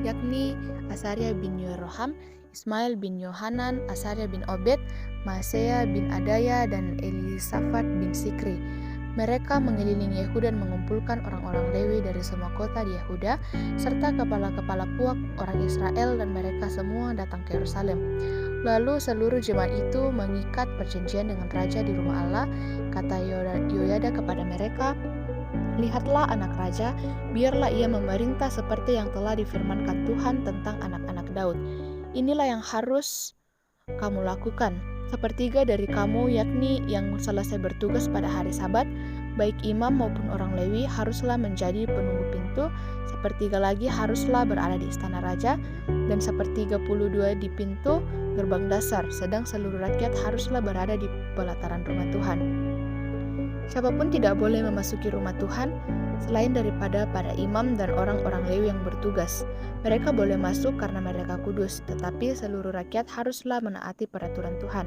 yakni Asaria bin Yeroham, Ismail bin Yohanan, Asaria bin Obed, Maaseya bin Adaya, dan Elisafat bin Sikri. Mereka mengelilingi Yehu dan mengumpulkan orang-orang Lewi dari semua kota di Yehuda, serta kepala-kepala puak orang Israel, dan mereka semua datang ke Yerusalem. Lalu seluruh jemaat itu mengikat perjanjian dengan raja di rumah Allah. Kata Yoyada kepada mereka, "Lihatlah anak raja, biarlah ia memerintah seperti yang telah difirmankan Tuhan tentang anak-anak Daud. Inilah yang harus kamu lakukan. Sepertiga dari kamu, yakni yang selesai bertugas pada hari Sabat, baik imam maupun orang Lewi, haruslah menjadi penunggu pintu, sepertiga lagi haruslah berada di istana raja, dan sepertiga puluh dua di pintu gerbang dasar, sedang seluruh rakyat haruslah berada di pelataran rumah Tuhan. Siapapun tidak boleh memasuki rumah Tuhan, selain daripada para imam dan orang-orang Lewi yang bertugas. Mereka boleh masuk karena mereka kudus, tetapi seluruh rakyat haruslah menaati peraturan Tuhan.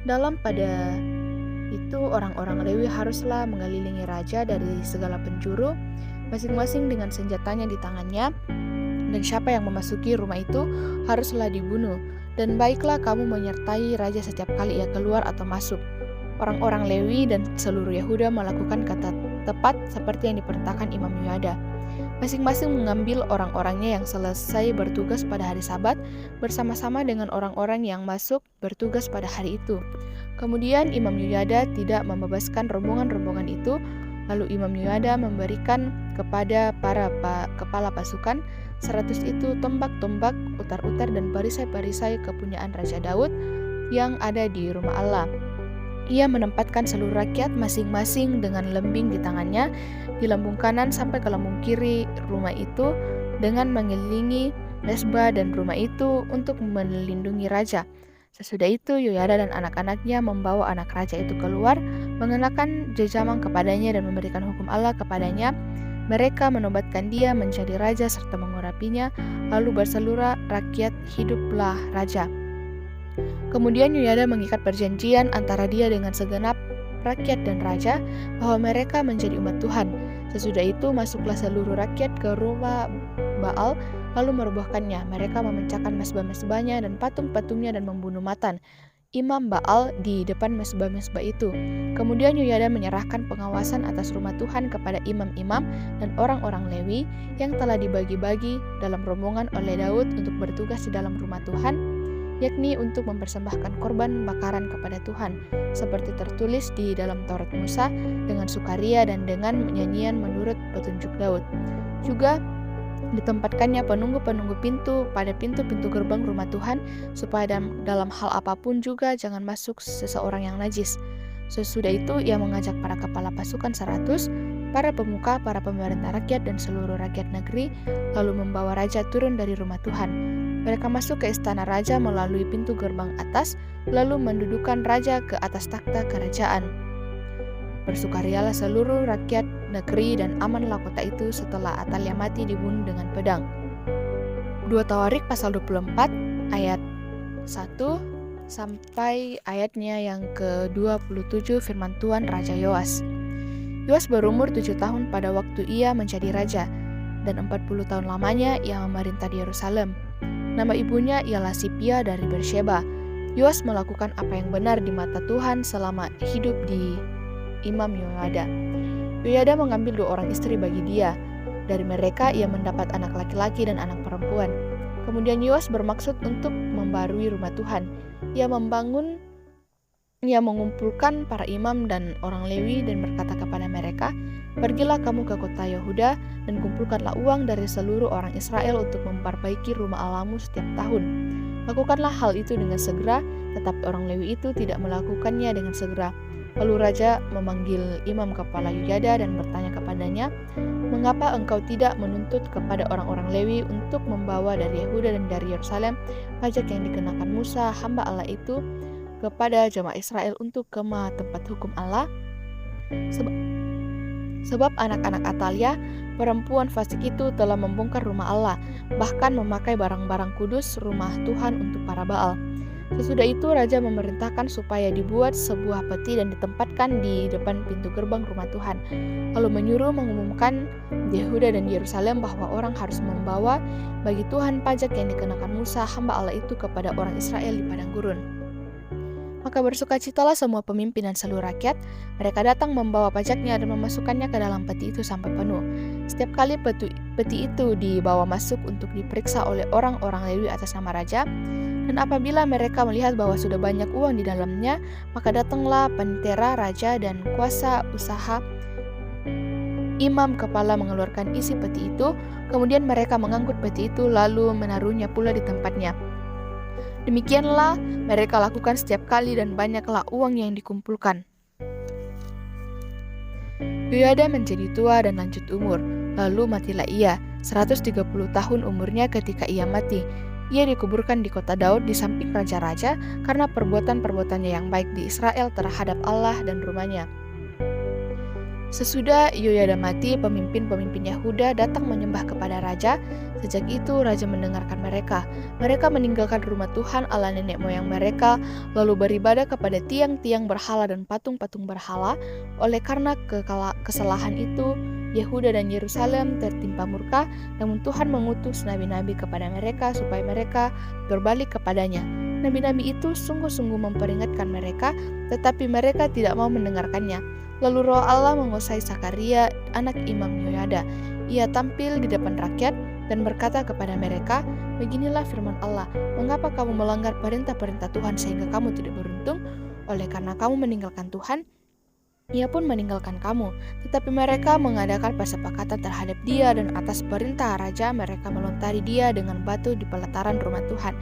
Dalam pada itu orang-orang Lewi haruslah mengelilingi raja dari segala penjuru, masing-masing dengan senjatanya di tangannya, dan siapa yang memasuki rumah itu haruslah dibunuh. Dan baiklah kamu menyertai raja setiap kali ia keluar atau masuk. Orang-orang Lewi dan seluruh Yehuda melakukan kata tepat seperti yang diperintahkan Imam Yoyada. Masing-masing mengambil orang-orangnya yang selesai bertugas pada hari Sabat bersama-sama dengan orang-orang yang masuk bertugas pada hari itu. Kemudian Imam Yoyada tidak membebaskan rombongan-rombongan itu, lalu Imam Yoyada memberikan kepada para kepala pasukan 100 itu tombak-tombak, utar-utar dan perisai-perisai kepunyaan Raja Daud yang ada di rumah Allah. Ia menempatkan seluruh rakyat masing-masing dengan lembing di tangannya di lambung kanan sampai ke lambung kiri rumah itu dengan mengelilingi mesbah dan rumah itu untuk melindungi raja. Sesudah itu Yoyada dan anak-anaknya membawa anak raja itu keluar, mengenakan jejamang kepadanya dan memberikan hukum Allah kepadanya. Mereka menobatkan dia menjadi raja serta mengurapinya, lalu berseluruh rakyat hiduplah raja. Kemudian Yoyada mengikat perjanjian antara dia dengan segenap rakyat dan raja bahwa mereka menjadi umat Tuhan. Sesudah itu masuklah seluruh rakyat ke rumah Baal lalu merobohkannya. Mereka memecahkan mesbah-mesbahnya dan patung-patungnya dan membunuh Matan, imam Baal, di depan mesbah-mesbah itu. Kemudian Yoyada menyerahkan pengawasan atas rumah Tuhan kepada imam-imam dan orang-orang Lewi yang telah dibagi-bagi dalam rombongan oleh Daud untuk bertugas di dalam rumah Tuhan, yakni untuk mempersembahkan korban bakaran kepada Tuhan, seperti tertulis di dalam Taurat Musa, dengan sukaria dan dengan nyanyian menurut petunjuk Daud. Juga ditempatkannya penunggu-penunggu pintu pada pintu-pintu gerbang rumah Tuhan, supaya dalam hal apapun juga jangan masuk seseorang yang najis. Sesudah itu ia mengajak para kepala pasukan 100, para pemuka, para pemerintah rakyat dan seluruh rakyat negeri, lalu membawa raja turun dari rumah Tuhan. Mereka masuk ke istana raja melalui pintu gerbang atas, lalu mendudukan raja ke atas takhta kerajaan. Bersukarialah seluruh rakyat negeri dan amanlah kota itu setelah Atalia mati dibunuh dengan pedang. 2 Tawarik pasal 24 ayat 1 sampai ayatnya yang ke-27 firman Tuhan Raja Yoas. Yoas berumur 7 tahun pada waktu ia menjadi raja, dan 40 tahun lamanya ia memerintah di Yerusalem. Nama ibunya ialah Sipia dari Bersheba. Yoas melakukan apa yang benar di mata Tuhan selama hidup di Imam Yoyada. Yoyada mengambil 2 orang istri bagi dia. Dari mereka ia mendapat anak laki-laki dan anak perempuan. Kemudian Yoas bermaksud untuk membarui rumah Tuhan. Ia mengumpulkan para imam dan orang Lewi dan berkata kepada mereka, "Pergilah kamu ke kota Yehuda dan kumpulkanlah uang dari seluruh orang Israel untuk memperbaiki rumah Allahmu setiap tahun. Lakukanlah hal itu dengan segera," tetapi orang Lewi itu tidak melakukannya dengan segera. Lalu raja memanggil imam kepala Yoyada dan bertanya kepadanya, "Mengapa engkau tidak menuntut kepada orang-orang Lewi untuk membawa dari Yehuda dan dari Yerusalem pajak yang dikenakan Musa, hamba Allah itu, kepada jemaah Israel untuk kemah tempat hukum Allah? Sebab anak-anak Atalia, perempuan fasik itu, telah membongkar rumah Allah, bahkan memakai barang-barang kudus rumah Tuhan untuk para Baal." Sesudah itu raja memerintahkan supaya dibuat sebuah peti dan ditempatkan di depan pintu gerbang rumah Tuhan, lalu menyuruh mengumumkan di Yehuda dan di Yerusalem bahwa orang harus membawa bagi Tuhan pajak yang dikenakan Musa, hamba Allah itu, kepada orang Israel di padang gurun. Maka bersukacitalah semua pemimpin dan seluruh rakyat. Mereka datang membawa pajaknya dan memasukkannya ke dalam peti itu sampai penuh. Setiap kali peti itu dibawa masuk untuk diperiksa oleh orang-orang Lewi atas nama raja, dan apabila mereka melihat bahwa sudah banyak uang di dalamnya, maka datanglah pentera raja dan kuasa usaha imam kepala mengeluarkan isi peti itu. Kemudian mereka mengangkut peti itu lalu menaruhnya pula di tempatnya. Demikianlah mereka lakukan setiap kali dan banyaklah uang yang dikumpulkan. Yoyada menjadi tua dan lanjut umur, lalu matilah ia. 130 tahun umurnya ketika ia mati. Ia dikuburkan di kota Daud di samping raja-raja karena perbuatan-perbuatannya yang baik di Israel terhadap Allah dan rumahnya. Sesudah Yoyada mati, pemimpin-pemimpin Yehuda datang menyembah kepada raja. Sejak itu raja mendengarkan mereka. Mereka meninggalkan rumah Tuhan Allah nenek moyang mereka, lalu beribadah kepada tiang-tiang berhala dan patung-patung berhala. Oleh karena kesalahan itu, Yehuda dan Yerusalem tertimpa murka, namun Tuhan mengutus nabi-nabi kepada mereka supaya mereka berbalik kepadanya. Nabi-nabi itu sungguh-sungguh memperingatkan mereka, tetapi mereka tidak mau mendengarkannya. Lalu roh Allah menguasai Sakaria, anak Imam Yoyada. Ia tampil di depan rakyat dan berkata kepada mereka, "Beginilah firman Allah, mengapa kamu melanggar perintah-perintah Tuhan sehingga kamu tidak beruntung? Oleh karena kamu meninggalkan Tuhan, Ia pun meninggalkan kamu." Tetapi mereka mengadakan persepakatan terhadap dia, dan atas perintah raja mereka melontari dia dengan batu di pelataran rumah Tuhan.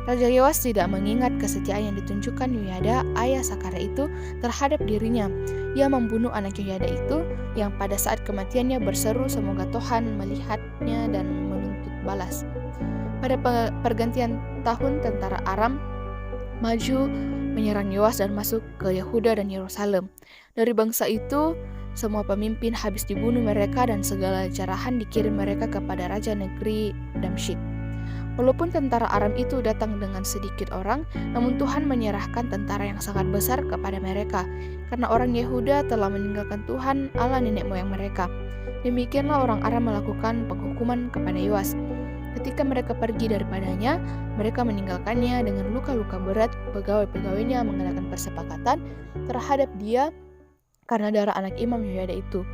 Raja Yoas tidak mengingat kesetiaan yang ditunjukkan Yoyada, ayah Sakaria itu, terhadap dirinya. Ia membunuh anak Yoyada itu, yang pada saat kematiannya berseru semoga Tuhan melihatnya dan menuntut balas. Pada pergantian tahun, tentara Aram maju menyerang Yoas dan masuk ke Yehuda dan Yerusalem. Dari bangsa itu, semua pemimpin habis dibunuh mereka dan segala jarahan dikirim mereka kepada raja negeri Damsyik. Walaupun tentara Aram itu datang dengan sedikit orang, namun Tuhan menyerahkan tentara yang sangat besar kepada mereka, karena orang Yehuda telah meninggalkan Tuhan Allah nenek moyang mereka. Demikianlah orang Aram melakukan penghukuman kepada Yoas. Ketika mereka pergi daripadanya, mereka meninggalkannya dengan luka-luka berat. Pegawai-pegawainya mengadakan persepakatan terhadap dia karena darah anak Imam Yoyada itu,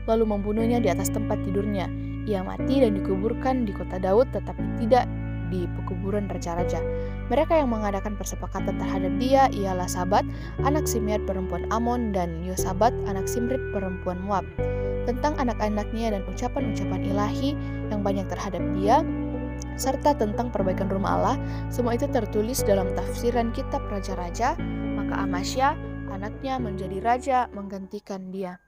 lalu membunuhnya di atas tempat tidurnya. Ia mati dan dikuburkan di kota Daud, tetapi tidak di pekuburan raja-raja. Mereka yang mengadakan persepakatan terhadap dia ialah Sabat, anak Simeat perempuan Amon, dan Yosabat, anak Simrit perempuan Moab. Tentang anak-anaknya dan ucapan-ucapan ilahi yang banyak terhadap dia, serta tentang perbaikan rumah Allah, semua itu tertulis dalam tafsiran kitab raja-raja. Maka Amasya, anaknya menjadi raja menggantikan dia.